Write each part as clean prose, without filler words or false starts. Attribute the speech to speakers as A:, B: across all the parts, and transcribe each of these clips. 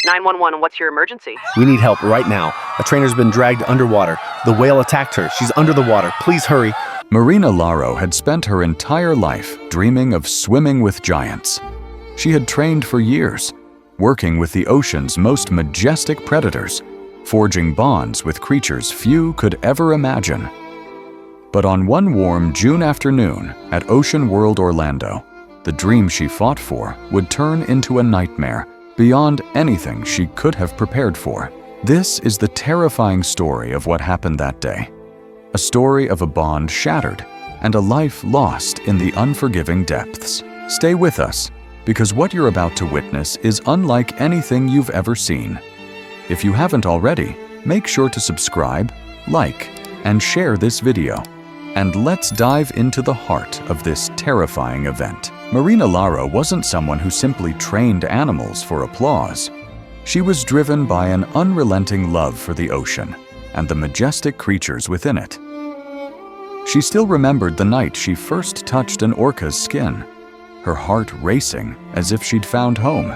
A: 911, what's your emergency?
B: We need help right now. A trainer's been dragged underwater. The whale attacked her. She's under the water. Please hurry.
C: Marina Lysaro had spent her entire life dreaming of swimming with giants. She had trained for years, working with the ocean's most majestic predators, forging bonds with creatures few could ever imagine. But on one warm June afternoon at OceanWorld Orlando, the dream she fought for would turn into a nightmare beyond anything she could have prepared for. This is the terrifying story of what happened that day. A story of a bond shattered and a life lost in the unforgiving depths. Stay with us, because what you're about to witness is unlike anything you've ever seen. If you haven't already, make sure to subscribe, like, and share this video. And let's dive into the heart of this terrifying event. Marina Lysaro wasn't someone who simply trained animals for applause. She was driven by an unrelenting love for the ocean and the majestic creatures within it. She still remembered the night she first touched an orca's skin, her heart racing as if she'd found home.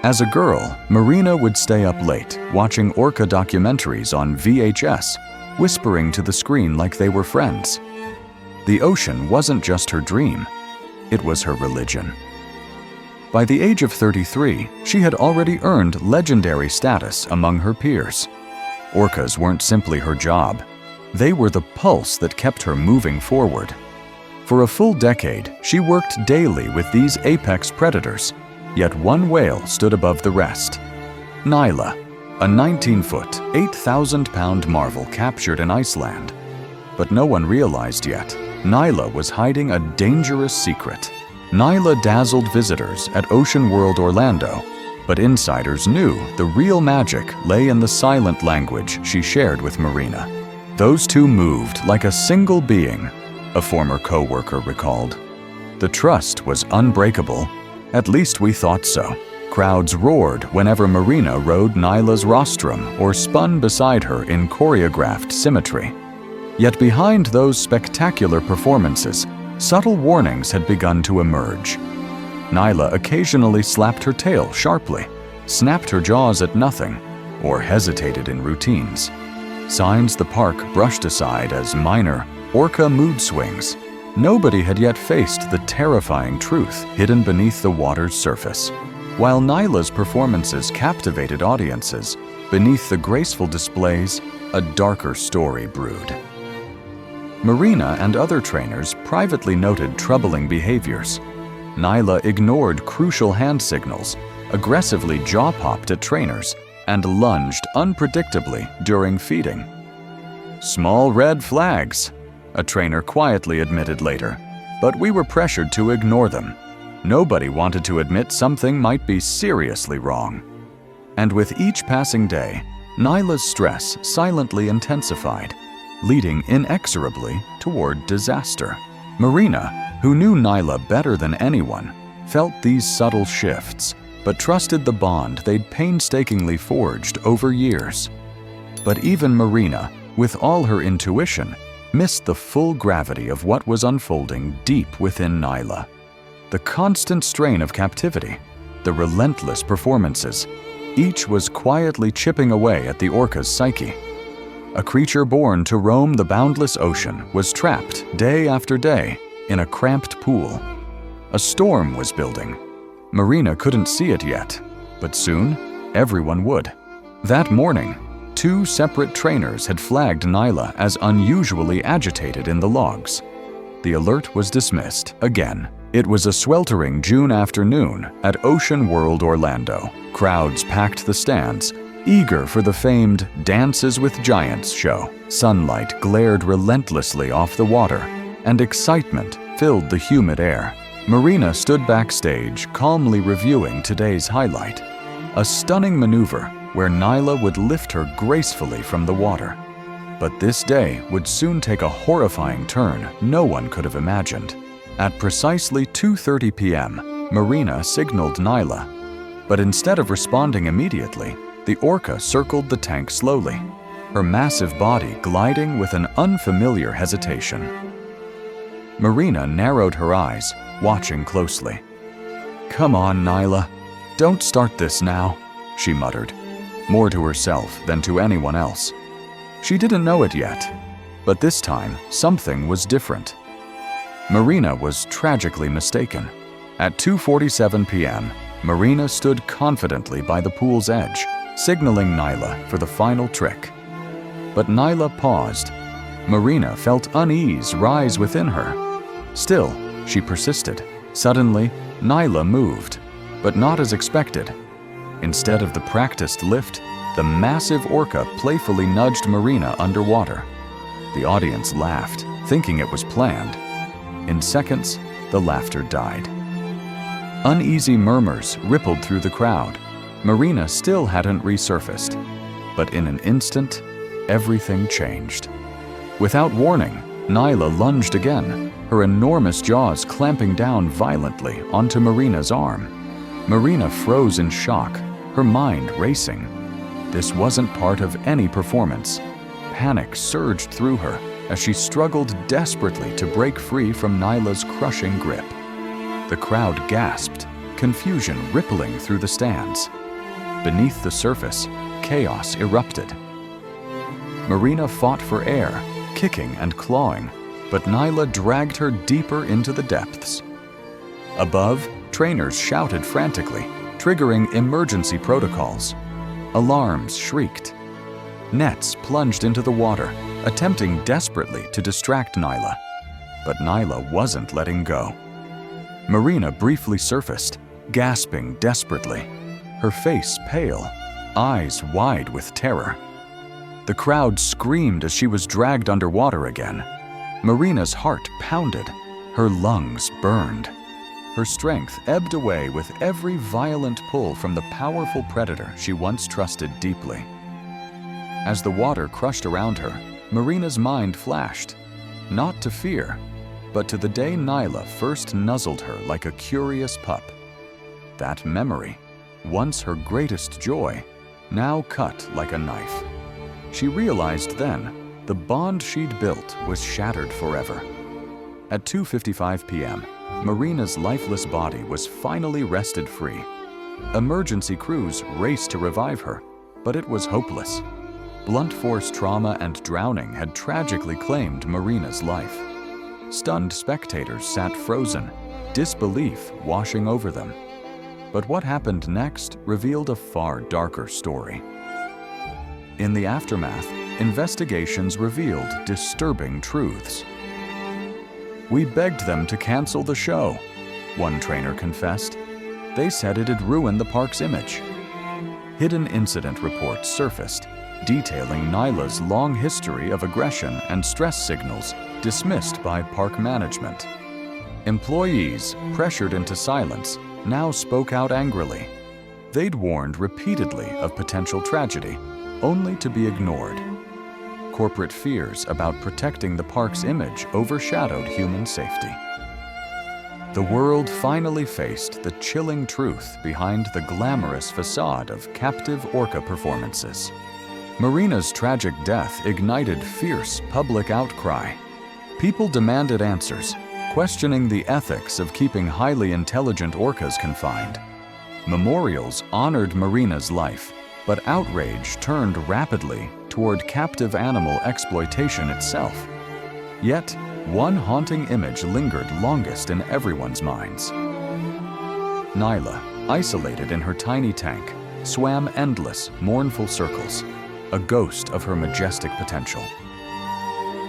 C: As a girl, Marina would stay up late, watching orca documentaries on VHS, whispering to the screen like they were friends. The ocean wasn't just her dream, it was her religion. By the age of 33, she had already earned legendary status among her peers. Orcas weren't simply her job, they were the pulse that kept her moving forward. For a full decade, she worked daily with these apex predators, yet one whale stood above the rest. Nyla, a 19-foot, 8,000-pound marvel captured in Iceland. But no one realized yet, Nyla was hiding a dangerous secret. Nyla dazzled visitors at OceanWorld Orlando, but insiders knew the real magic lay in the silent language she shared with Marina. Those two moved like a single being, a former co-worker recalled. The trust was unbreakable, at least we thought so. Crowds roared whenever Marina rode Nyla's rostrum or spun beside her in choreographed symmetry. Yet behind those spectacular performances, subtle warnings had begun to emerge. Nyla occasionally slapped her tail sharply, snapped her jaws at nothing, or hesitated in routines. Signs the park brushed aside as minor, orca mood swings. Nobody had yet faced the terrifying truth hidden beneath the water's surface. While Nyla's performances captivated audiences, beneath the graceful displays, a darker story brewed. Marina and other trainers privately noted troubling behaviors. Nyla ignored crucial hand signals, aggressively jaw-popped at trainers, and lunged unpredictably during feeding. "Small red flags," a trainer quietly admitted later, but we were pressured to ignore them. Nobody wanted to admit something might be seriously wrong. And with each passing day, Nyla's stress silently intensified, leading inexorably toward disaster. Marina, who knew Nyla better than anyone, felt these subtle shifts, but trusted the bond they'd painstakingly forged over years. But even Marina, with all her intuition, missed the full gravity of what was unfolding deep within Nyla. The constant strain of captivity, the relentless performances, each was quietly chipping away at the orca's psyche. A creature born to roam the boundless ocean was trapped day after day in a cramped pool. A storm was building. Marina couldn't see it yet, but soon everyone would. That morning, two separate trainers had flagged Nyla as unusually agitated in the logs. The alert was dismissed again. It was a sweltering June afternoon at OceanWorld Orlando. Crowds packed the stands, eager for the famed Dances with Giants show. Sunlight glared relentlessly off the water, and excitement filled the humid air. Marina stood backstage, calmly reviewing today's highlight, a stunning maneuver where Nyla would lift her gracefully from the water. But this day would soon take a horrifying turn no one could have imagined. At precisely 2:30 p.m., Marina signaled Nyla, but instead of responding immediately, the orca circled the tank slowly, her massive body gliding with an unfamiliar hesitation. Marina narrowed her eyes, watching closely. "Come on, Nyla. Don't start this now," she muttered, more to herself than to anyone else. She didn't know it yet, but this time something was different. Marina was tragically mistaken. At 2:47 p.m., Marina stood confidently by the pool's edge, signaling Nyla for the final trick. But Nyla paused. Marina felt unease rise within her. Still, she persisted. Suddenly, Nyla moved, but not as expected. Instead of the practiced lift, the massive orca playfully nudged Marina underwater. The audience laughed, thinking it was planned. In seconds, the laughter died. Uneasy murmurs rippled through the crowd. Marina still hadn't resurfaced, but in an instant, everything changed. Without warning, Nyla lunged again, her enormous jaws clamping down violently onto Marina's arm. Marina froze in shock, her mind racing. This wasn't part of any performance. Panic surged through her as she struggled desperately to break free from Nyla's crushing grip. The crowd gasped, confusion rippling through the stands. Beneath the surface, chaos erupted. Marina fought for air, kicking and clawing, but Nyla dragged her deeper into the depths. Above, trainers shouted frantically, triggering emergency protocols. Alarms shrieked. Nets plunged into the water, attempting desperately to distract Nyla. But Nyla wasn't letting go. Marina briefly surfaced, gasping desperately, her face pale, eyes wide with terror. The crowd screamed as she was dragged underwater again. Marina's heart pounded, her lungs burned. Her strength ebbed away with every violent pull from the powerful predator she once trusted deeply. As the water crushed around her, Marina's mind flashed, not to fear, but to the day Nyla first nuzzled her like a curious pup. That memory, once her greatest joy, now cut like a knife. She realized then the bond she'd built was shattered forever. At 2:55 p.m., Marina's lifeless body was finally wrested free. Emergency crews raced to revive her, but it was hopeless. Blunt force trauma and drowning had tragically claimed Marina's life. Stunned spectators sat frozen, disbelief washing over them. But what happened next revealed a far darker story. In the aftermath, investigations revealed disturbing truths. "We begged them to cancel the show," one trainer confessed. "They said it'd ruin the park's image." Hidden incident reports surfaced, detailing Nyla's long history of aggression and stress signals dismissed by park management. Employees, pressured into silence, now spoke out angrily. They'd warned repeatedly of potential tragedy, only to be ignored. Corporate fears about protecting the park's image overshadowed human safety. The world finally faced the chilling truth behind the glamorous facade of captive orca performances. Marina's tragic death ignited fierce public outcry. People demanded answers, questioning the ethics of keeping highly intelligent orcas confined. Memorials honored Marina's life, but outrage turned rapidly toward captive animal exploitation itself. Yet, one haunting image lingered longest in everyone's minds. Nyla, isolated in her tiny tank, swam endless, mournful circles, a ghost of her majestic potential.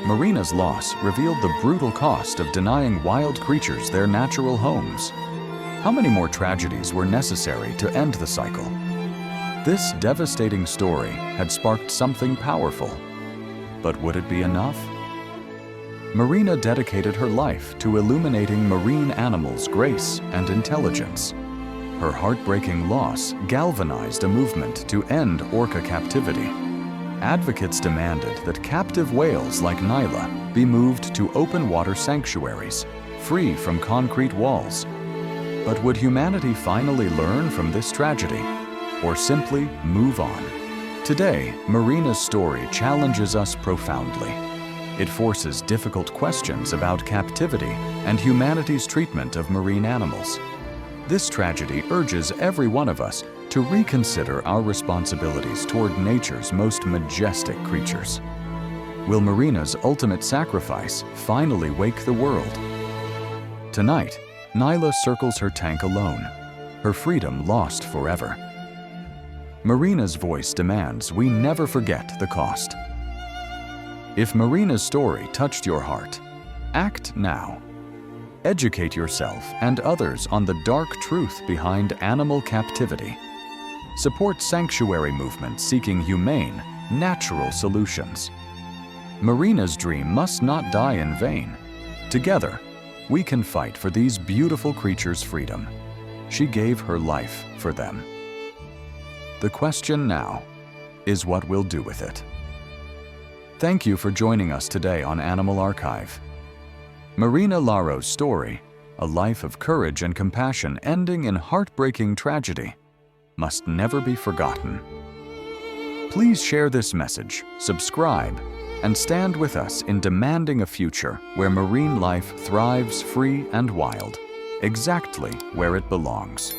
C: Marina's loss revealed the brutal cost of denying wild creatures their natural homes. How many more tragedies were necessary to end the cycle? This devastating story had sparked something powerful. But would it be enough? Marina dedicated her life to illuminating marine animals' grace and intelligence. Her heartbreaking loss galvanized a movement to end orca captivity. Advocates demanded that captive whales like Nyla be moved to open water sanctuaries, free from concrete walls. But would humanity finally learn from this tragedy, or simply move on? Today, Marina's story challenges us profoundly. It forces difficult questions about captivity and humanity's treatment of marine animals. This tragedy urges every one of us to reconsider our responsibilities toward nature's most majestic creatures. Will Marina's ultimate sacrifice finally wake the world? Tonight, Nyla circles her tank alone, her freedom lost forever. Marina's voice demands we never forget the cost. If Marina's story touched your heart, act now. Educate yourself and others on the dark truth behind animal captivity. Support sanctuary movements seeking humane, natural solutions. Marina's dream must not die in vain. Together, we can fight for these beautiful creatures' freedom. She gave her life for them. The question now is what we'll do with it. Thank you for joining us today on Animal Archive. Marina Lysaro's story, a life of courage and compassion ending in heartbreaking tragedy, must never be forgotten. Please share this message, subscribe, and stand with us in demanding a future where marine life thrives free and wild, exactly where it belongs.